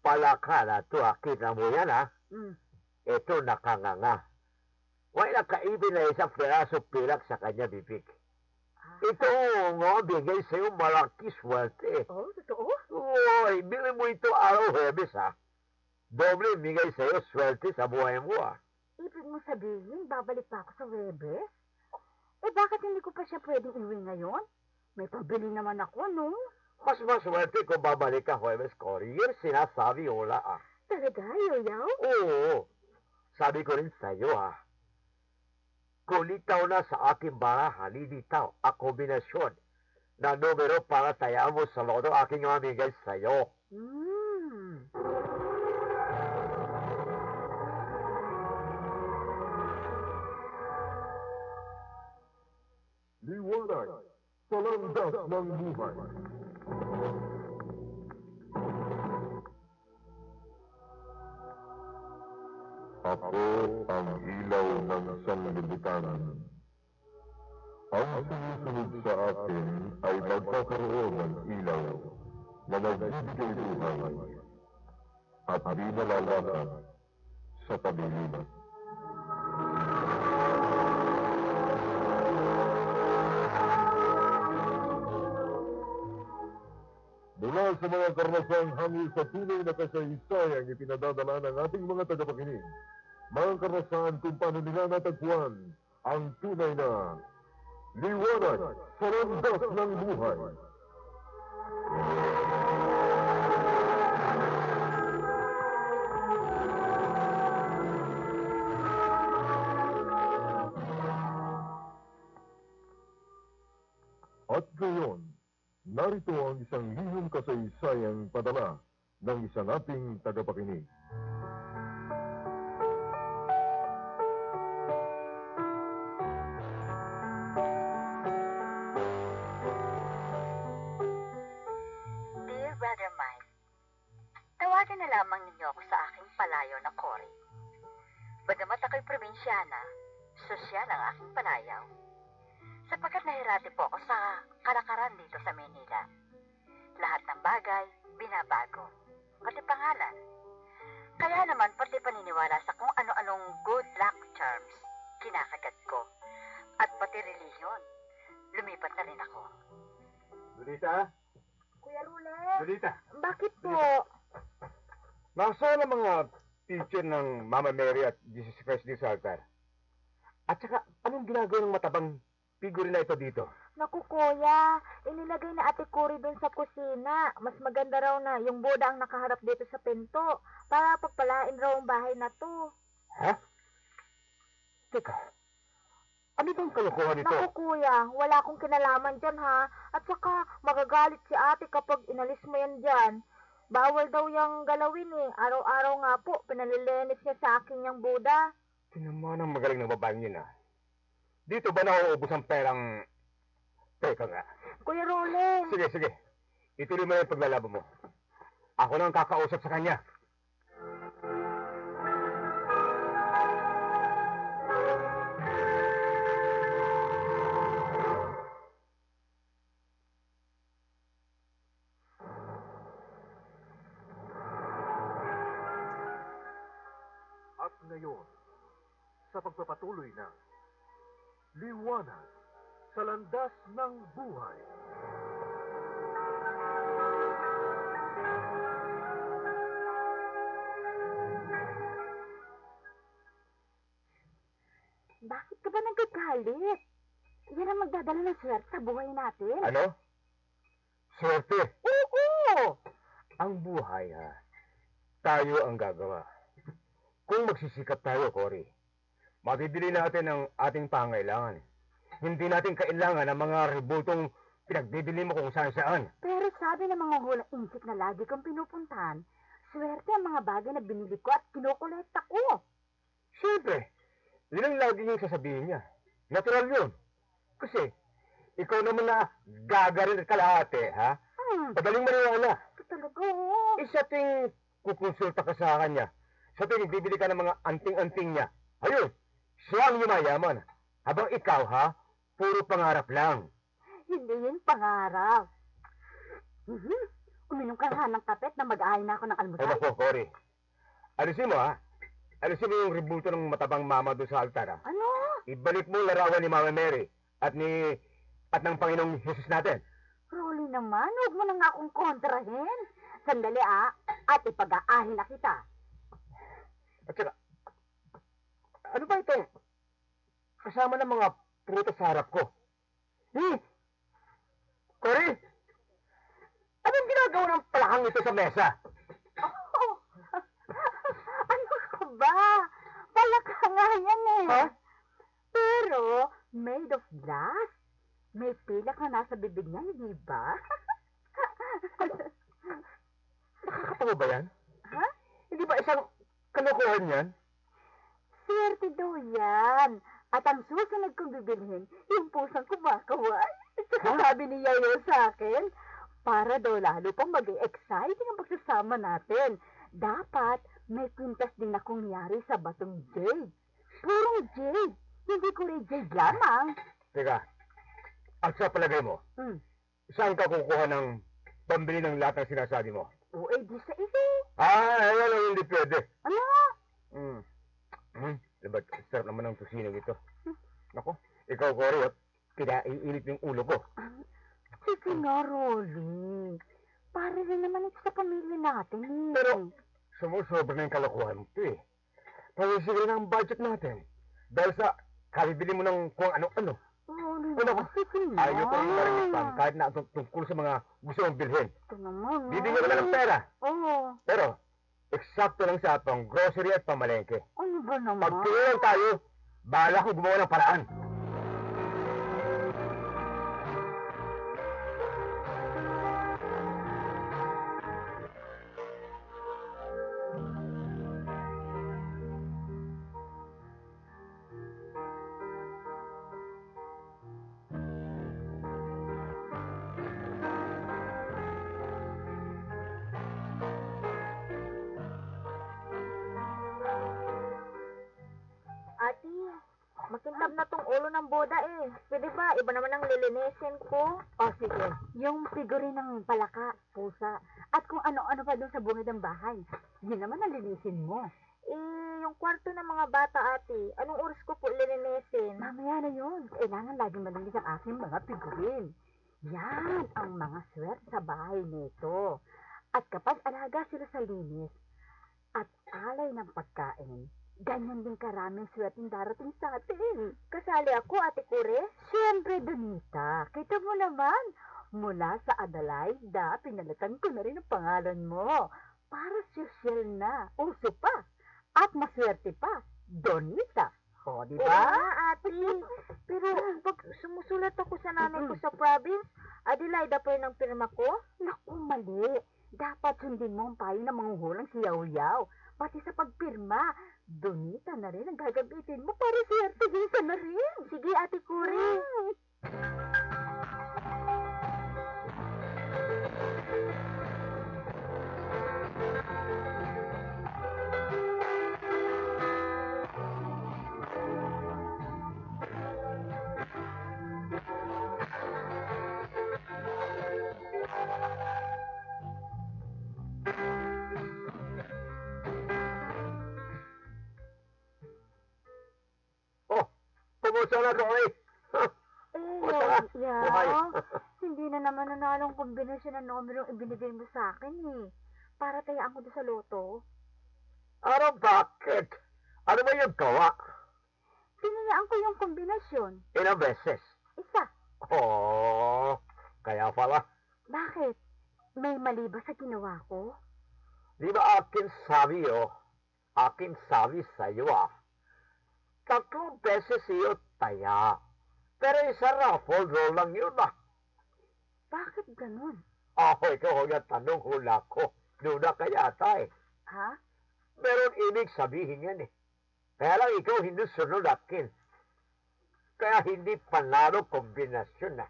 Palaka na to, kita mo yan, ha? Hmm. Ito nakanganga. Wala kaibig na isang piraso pilak sa kanya, bibig. Ito nga, bigay sa'yo malaki swerte. Oh, totoo? Uy, bili mo ito araw Huwebes, ha? Doble bigay sa'yo swerte sa buhay mo, ha? Ibig mo sabihin, babalik pa ako sa Webes? Eh, bakit hindi ko pa siya pwedeng iwi ngayon? May pabili naman ako, no? Mas maswerte kung babalik ka Huwebes, Cory. Yan sinasabi, Ola, ah. Talaga, Yoyaw? Oo. Sabi ko rin sa'yo, ha? Kulitaw na sa aking baraha, lilitaw ang kombinasyon na numero para tayaan mo sa loto aking mamigay sa'yo. Hmm. Liwanag sa landas ng buhay. Ako ang ilaw ng sanlibutan. Ang sumusunod sa akin ay magkakaroon ng ilaw na magbibigay buhay at di nalalakad sa pag-iingat. Mula sa mga karnasang hangil sa tunay na kasaysayang ipinadadala ng ating mga tagapakinig, mga karnasan kung paano nila natagpuan ang tunay na liwanag sa landas ng buhay. At ngayon, narito ang isang lihim kasaysayang padala ng isang ating tagapakinig. Dear Brother Mike, tawagan na lamang ninyo ako sa aking palayaw na Cory. Bagamat ako'y probinsyana, sosyal ang aking palayaw. Sapagkat nahirati po ako sa kalakaran dito sa Manila. Lahat ng bagay, binabago. Pati pangalan. Kaya naman pati paniniwala sa kung ano-anong good luck charms, kinakagat ko. At pati relihiyon, lumipat na rin ako. Lolita? Kuya Rule? Lolita? Bakit po? Nasaan ang mga teacher ng Mama Mary at Jesus Christ dito sa altar? At saka, anong ginagawa ng matabang figure na ito dito? Naku, kuya. Inilagay na ate Cory doon sa kusina. Mas maganda raw na yung Buddha ang nakaharap dito sa pinto para pagpalain raw ang bahay na to. Ha? Teka, ano bang kalokohan ito? Naku, kuya. Wala akong kinalaman dyan, ha? At saka, magagalit si ate kapag inalis mo yan dyan. Bawal daw yung galawin, eh. Araw-araw nga po, pinalilinis niya sa akin yung Buddha. Tinaman ang magaling ng babaeng yun, ah. Dito ba nauubos ang perang... Teka nga. Kuya Rule. Sige. Ituloy mo yung paglalaban mo. Ako na ang kakausap sa kanya. At ngayon, sa pagpapatuloy na liwanag sa landas ng buhay. Bakit ka ba nagkagalit? Yan ang magdadala ng swerte sa buhay natin. Ano? Swerte. Oo! Ang buhay, ha? Tayo ang gagawa. Kung magsisikap tayo, Cory, mabibili natin ang ating pangailangan. Hindi natin kailangan ng mga rebultong pinagbibili mo kung saan-saan. Pero sabi ng mga hulang insik na lagi kong pinupuntahan, swerte ang mga bagay na binili ko at kinukolekta ko. Siyempre, yun ang lagi niyong sasabihin niya. Natural yun. Kasi, ikaw naman na gagarin at kalahati, ha? Padaling maniwala. Talaga, oo. Isa ting kukonsulta ka sa kanya. Sa ting bibili ka ng mga anting-anting niya. Ayun, siya ang yumayaman. Habang ikaw, ha? Puro pangarap lang. Hindi yun pangarap. Uminom ka nga ng kape at na mag-aay na ako ng Ay, almusal. naku, Cory. Alisin mo, ha? Alisin mo yung rebulto ng matabang mama doon sa altar, ha? Ano? Ibalik mo larawan ni Mama Mary at ng Panginoong Jesus natin. Rolly naman, huwag mo na nga akong kontrahin. Sandali at ipag-aahin na kita. At saka, ano ba itong kasama ng mga prutas sa harap ko? Cory? Anong ginagawa ng palakang ito sa mesa? Oh, ano ka ba? Palaka nga yan eh. Ha? Pero, made of glass. May pila ka nasa bibig niya, hindi ba? Nakakatawa ba yan? Ha? Hindi ba isang kalokohan yan? Swerte daw yan. At ang susunod kong bibilhin, yung pusang kumakaway. At saka sabi ni Yayo sa akin, para daw lalo pang maging exciting ang pagsasama natin. Dapat may kwintas din akong niyari sa batong jade. Purong jade. Hindi ko rin jade lamang. Teka, at sa palagay mo, saan ka kukuha ng pambili ng lahat ng sinasabi mo? O, di sa isa. Ayan ang hindi pwede. Ano? Diba, sarap naman ng tusinong ito. Nako, ikaw, Cory, at kinaiinit yung ulo ko. Sige nga, Rolly. Para rin naman ito sa pamilya natin eh. Pero, sumusobra na yung kalokohan mo ito eh. Pawisigil na ang budget natin. Dahil sa kabibili mo ng kung ano-ano. Rolly Ano naman, ba? sige na. Ayaw ko rin marinig pa kahit na tungkol sa mga gusto mong bilhin. Ito naman. Bibigyan ko na ng pera. Oo. Pero, eksakto lang sa pang grocery at pamalengke. Ano ba naman? Pag lang tayo, bahala ko gumawa ng paraan. Ate, makintab na tong ulo ng boda eh. Pwede ba? Iba naman ang lilinisin ko. O sige, yung figure ng palaka, pusa, at kung ano-ano pa doon sa bungad ng bahay. Yun naman ang linisin mo. Yung kwarto ng mga bata, ate. Anong oras ko po lilinisin? Mamaya na yun. Kailangan laging malinis ang aking mga figurin. Yan ang mga swerte sa bahay nito. At kapag alaga sila sa linis at alay ng pagkain, ganyan din karaming swerteng darating sa atin. Kasali ako, ate Kure? Siyempre, Donita, kita mo naman, mula sa Adelaida, pinalitan ko na rin ang pangalan mo. Para sosyal na, uso pa, at maswerte pa, Donita. O, di Oo ba? nga, ate. Pero pag sumusulat ako sa nanay ko sa province, Adelaida pa rin ang pirma ko? Naku, mali. Dapat sundin mo ang payo ng manghuhulang si Yaw-Yaw. Pati sa pagpirma, Donita na rin ang gagamitin mo para swerte din sa na rin. Sige, ate Kure. Oh, kumusta na, Cory? Buhay. Hindi na naman nanalong kombinasyon ng numero yung ibinigay mo sa akin eh. Para tayaan ko doon sa loto. Ano, bakit? Ano ba yung gawa? Pinayaan ko yung kombinasyon. Ilang beses? Isa. Oh, kaya pala. Bakit? May mali ba sa ginawa ko? Di ba akin sabi, Akin sabi sa'yo, 3 beses iyo taya. Pero isa raffle draw lang yun, Bakit ganun? Ikaw ang tanong, hula ko. Luna ka yata, Ha? Meron ibig sabihin yan, Kaya lang ikaw hindi sunod akin. Kaya hindi panalo kombinasyon,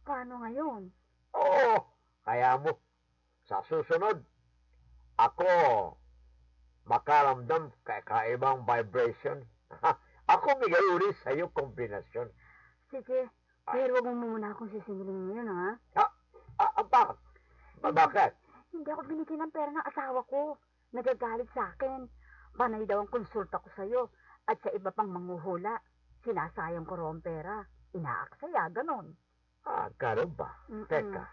Paano ngayon? Oo, kaya mo. Sa susunod, ako makaramdam kakaibang vibration. Ako bigay uli sa iyo kombinasyon. Sige, pero huwag mo muna akong sisingilin ngayon, ha? Bakit? Bakit? Hindi ako binigyan ng pera ng asawa ko. Nagagalit sa akin. Panay daw ang konsulta ko sa'yo. At sa iba pang manghuhula. Sinasayang ko raw ang pera. Inaaksaya, ganon. Ganun ba? Mm-mm. Teka.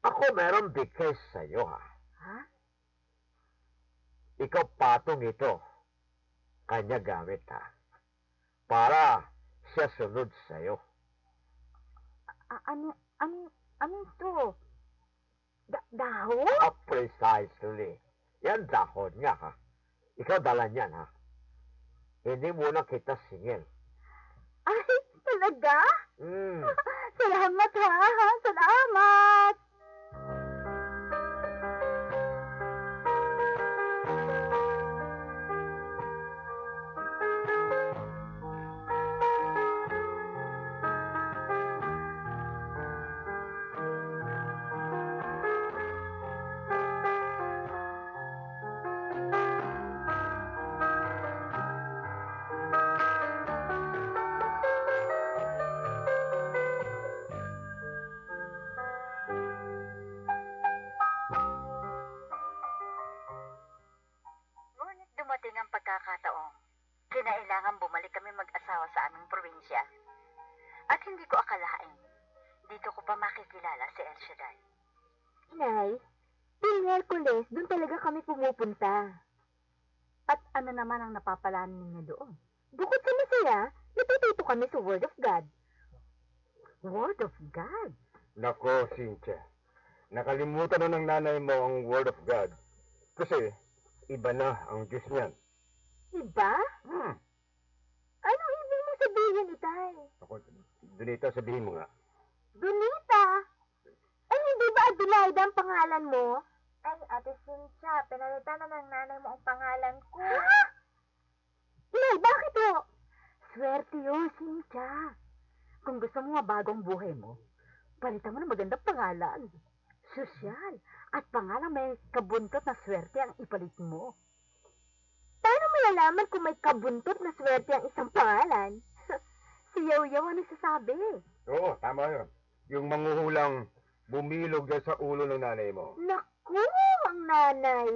Ako meron bigay sa'yo, ha? Ha? Ikaw patong ito. Kanya gamit, ha? Para siya sunod sa'yo. Ano ito? Dahon? Precisely. Yan dahon niya, ha? Ikaw dala niyan, ha? Hindi muna kita singil. Ay, talaga? Hmm. Salamat ha, salamat! Ngunit dumating ang pagkakataong kinailangan bumalik kami mag-asawa sa aming probinsya. At hindi ko akalain, dito ko pa makikilala si El Shaddai. Nay, yung Miyerkules, doon talaga kami pumupunta. At ano naman ang napapalanan ninyo doon? Bukod sa masaya, natututo kami sa Word of God. Word of God? Nako, Cynthia. Nakalimutan na ng nanay mo ang Word of God. Kasi, iba na ang Diyos niyan. Iba? Hmm. Anong ibig mo sabihin, Itay? Ako, Donita, sabihin mo nga. Donita? Ay, hindi ba Adelaida ang pangalan mo? Ay, Ate Cynthia, pinalitan na ng nanay mo ang pangalan ko. Ha? Nay, bakit o? Swerte yun, Cynthia. Kung gusto mo mabago ang buhay mo, palitan mo ng magandang pangalan. Sosyal. At pangalan may kabuntot na swerte ang ipalit mo. Paano mo nalaman kung may kabuntot na swerte ang isang pangalan? Si Yaw-Yaw ang nagsasabi. Oo, tama yun. Yung manghuhulang bumilog dyan sa ulo ng nanay mo. Naku, ang nanay.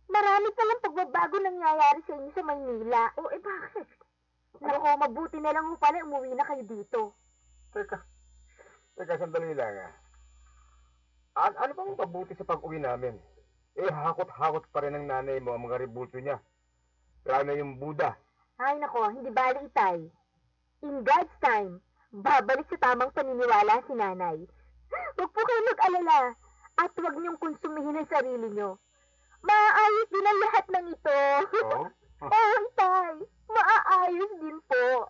Marami palang pagbabago nangyayari sa inyo sa Maynila. O, bakit? Naku, mabuti na lang ho pala umuwi na kayo dito. Teka, sandali lang, ha? Ano bang mabuti sa pag-uwi namin? Hakot-hakot pa rin ng nanay mo ang mga rebulto niya. Lalo na yung Buddha. Ay, nako, hindi bali, Itay. In God's time, babalik sa tamang paniniwala si nanay. Huwag po kayo mag-alala at huwag niyong konsumihin ang sarili niyo. Maaayos din ang lahat ng ito. Oo? Oo, Itay. Maaayos din po.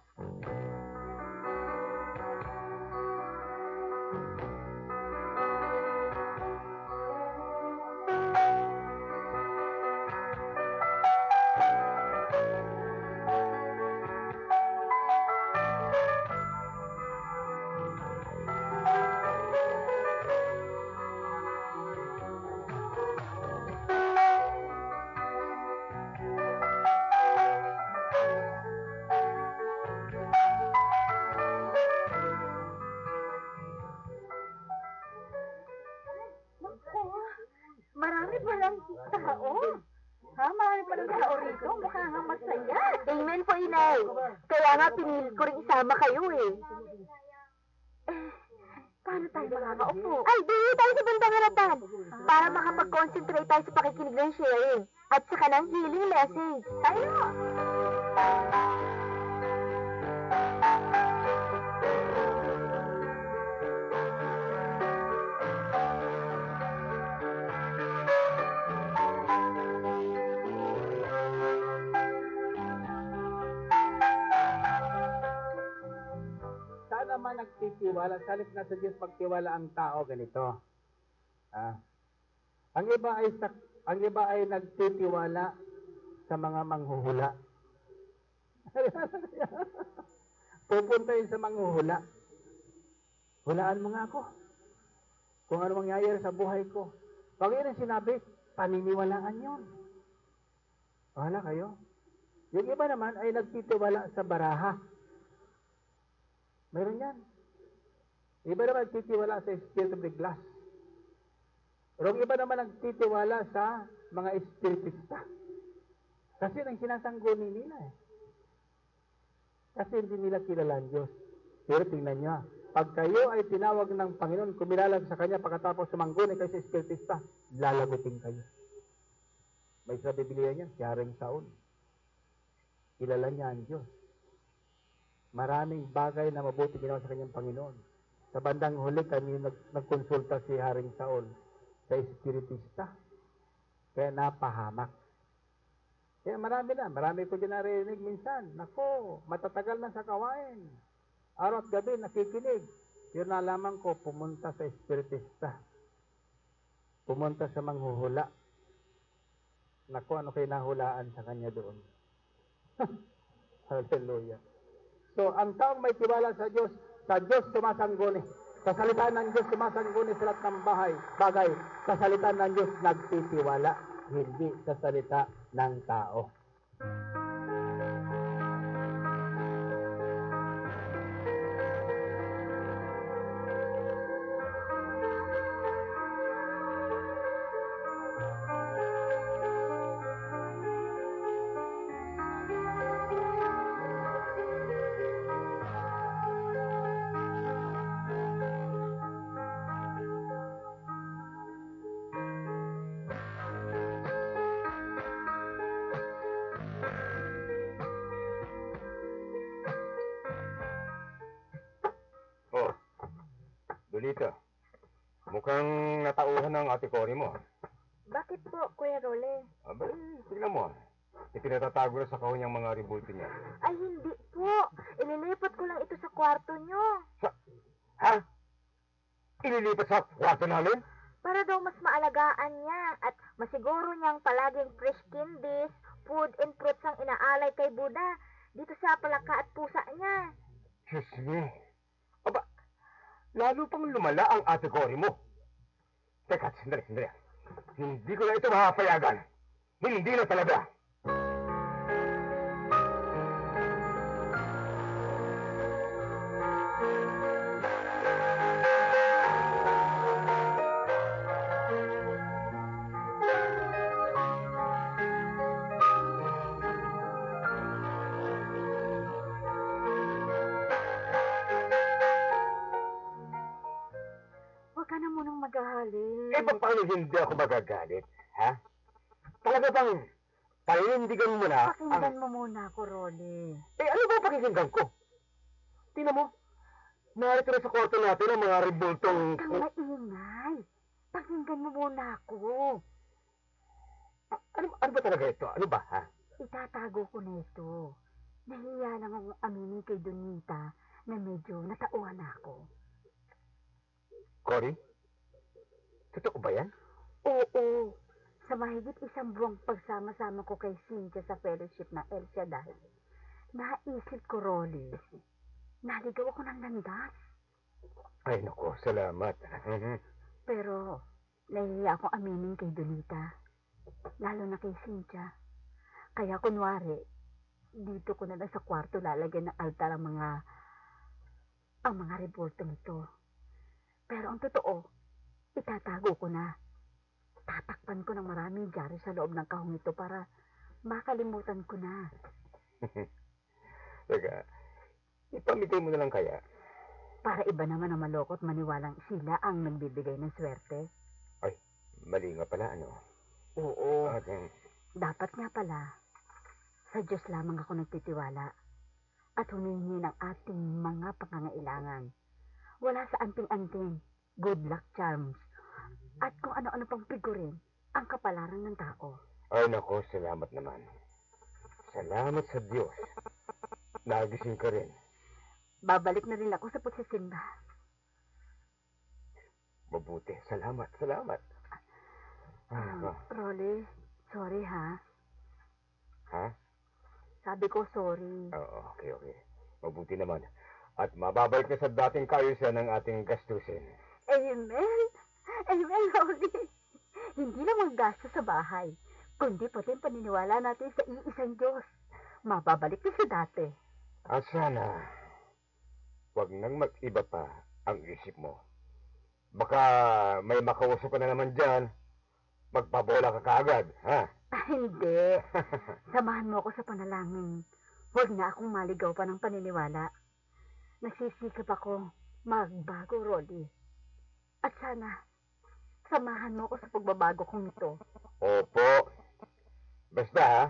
Marami palang tao. Ha? Marami palang tao rito. Mukha nga masaya. Amen po, Inay. Kaya nga pinili ko rin isama kayo eh. Paano tayo makakaupo? Ay, dito tayo sa bandang haratan. Para makapag-concentrate tayo sa pakikinig ng sharing. At saka ng healing message. Tayo! Saan naman nagtitiwala? Salit na sa Diyos magtiwala ang tao ganito. Ang iba ay nagtitiwala sa mga manghuhula. Pupunta yun sa manghuhula. Hulaan mo nga ako. Kung ano mangyayari sa buhay ko. Pag yun ang sinabi, paniniwalaan yun. Wala kayo. Yung iba naman ay nagtitiwala sa baraha. Meron yan. Iba naman nagtitiwala sa spirit of the glass. Pero ang iba naman nagtitiwala sa mga espiritista. Kasi nang sinasangguni nila eh. Kasi hindi nila kilala ang Diyos. Pero tingnan nyo, pag kayo ay tinawag ng Panginoon, kumilalag sa Kanya pagkatapos sumangguni kayo sa espiritista, lalagutin kayo. May sa Biblia niya, si Haring Saul. Kilala niya ang Diyos. Maraming bagay na mabuti ginawa sa kanyang Panginoon. Sa bandang huli, kami nagkonsulta si Haring Saul sa espiritista. Kaya napahamak. Kaya marami ko din narinig minsan. Nako, matatagal na sa kawain. Araw at gabi, nakikinig. Pero nalaman ko, pumunta sa espiritista. Pumunta sa manghuhula. Nako, ano kayo nahulaan sa kanya doon? Hallelujah. So, ang taong may tiwala sa Diyos sumasangguni. Sa salita ng Diyos sumasangguni sa lahat ng bagay. Sa salita ng Diyos nagtitiwala, hindi sa salita ng tao. Lolita, mukhang natauhan ng ate Cory mo. Bakit po, Kuya Role? Abay, tignan mo. Itinatatago na sa kahon niyang mga ribulto niya. Ay, hindi po. Ililipat ko lang ito sa kwarto nyo. Ha? Ililipat sa kwarto namin? Para daw mas maalagaan niya at masiguro niyang palaging fresh candies, food and fruits ang inaalay kay Buddha dito sa palaka at pusa niya. Diyos me. Aba, lalo pang lumala ang ate Cory mo. Teka, sandali. Hindi ko na ito mapapayagan. Hindi na talaga. Huwag ka na munang magalit. Paano hindi ako magagalit, ha? Talaga bang paninindigan mo na Pakinggan mo muna ako, Rolly. ano ba pakikinggan ko? Tingnan mo, narito na sa kwarto natin ang mga ribultong... Huwag kang maingay. Pakinggan mo muna ako. Ano ba talaga ito? Ano ba, ha? Itatago ko na ito. Nahiya lang akong aminin kay Donita na medyo natauhan ako. Cory? Totoo ba yan? Oo. Sa mahigit isang buwang pagsama-sama ko kay Cynthia sa fellowship na El Shaddai, naisip ko, Rolly, naligaw ako ng landas. Ay, naku, salamat. Pero, nahihiya akong aminin kay Donita, lalo na kay Cynthia. Kaya kunwari, dito ko na lang sa kwarto lalagyan ng altar ang mga revoltong ito. Pero ang totoo, itatago ko na. Tatakpan ko ng maraming dyaryo sa loob ng kahong ito para makalimutan ko na. Teka, ipamigay mo na lang kaya? Para iba naman ang maloko at maniwalang sila ang nagbibigay ng swerte. Ay, mali nga pala, ano? Oo. Dapat nga pala, sa Diyos lamang ako nagtitiwala at humingi ng ating mga pangangailangan. Wala sa anting-anting, good luck charms, at kung ano-ano pang figurin ang kapalaran ng tao. Ay, nako, salamat naman. Salamat sa Diyos. Nagising ka rin. Babalik na rin ako sa pagsisimba. Mabuti. Salamat. Rolly, sorry ha. Ha? Sabi ko sorry. Oo, okay. Mabuti naman. At mababalik na sa dating kaayusan ng ating gastusin. Amen, Rolly. Hindi lang maggasto sa bahay, kundi pati ang paniniwala natin sa iisang Diyos. Mababalik na sa dati. At sana, wag nang mag-iba pa ang isip mo. Baka may makausap ka na naman dyan. Magpabola ka kaagad, ha? Hindi. Samahan mo ako sa panalangin. Huwag na akong maligaw pa ng paniniwala. Nagsisikap ako magbago, Rolly. At sana, samahan mo ako sa pagbabago kong ito. Opo. Basta ha,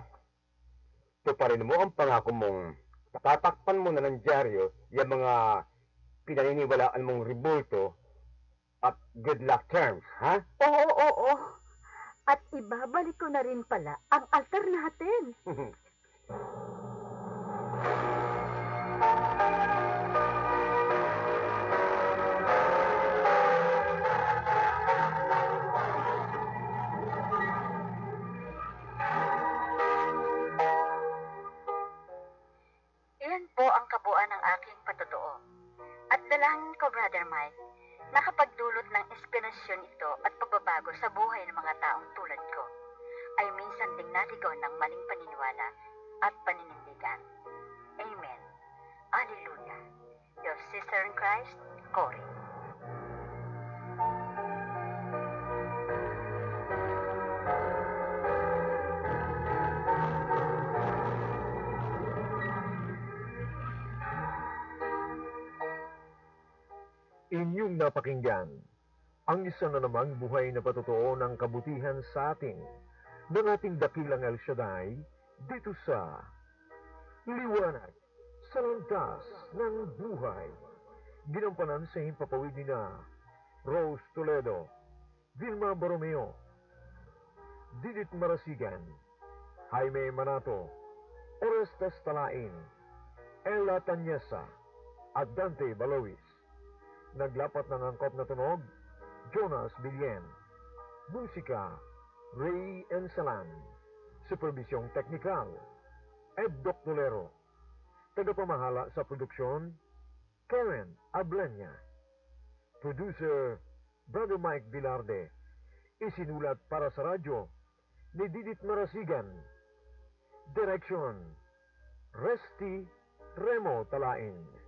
tuparin mo ang pangako mong tatakpan mo na ng dyaryo yung mga pinaniniwalaan mong rebulto at good luck terms, ha? Oo. At ibabalik ko na rin pala ang altar natin. Iyan po ang kabuuan ng aking patotoo. At dalangin ko, Brother Mike, nakapagdulot ng inspirasyon ito at pagbabago sa buhay ng mga taong tulad ko, ay minsan ding naligaw ng maling paniniwala at paninindigan. Amen. Alleluia. Your sister in Christ, Cory. Inyong napakinggan ang isa na namang buhay na patotoo ng kabutihan sa atin ng ating dakilang El Shaddai dito sa Liwanag sa Landas ng Buhay. Ginampanan sa himpapawid ni na Rose Toledo, Vilma Borromeo, Didit Marasigan, Jaime Manato, Orestes Talain, Ella Tanyesa, at Dante Balois. Naglapat ng angkop na tunog, Jonas Bilyen. Musika, Ray Ensalan. Supervisyong teknikal, Ed Doctolero. Tagapamahala sa produksyon, Karen Ablenya. Producer, Brother Mike Vilarde. Isinulat para sa radyo ni Didit Marasigan. Direction, Resty Remo Talain.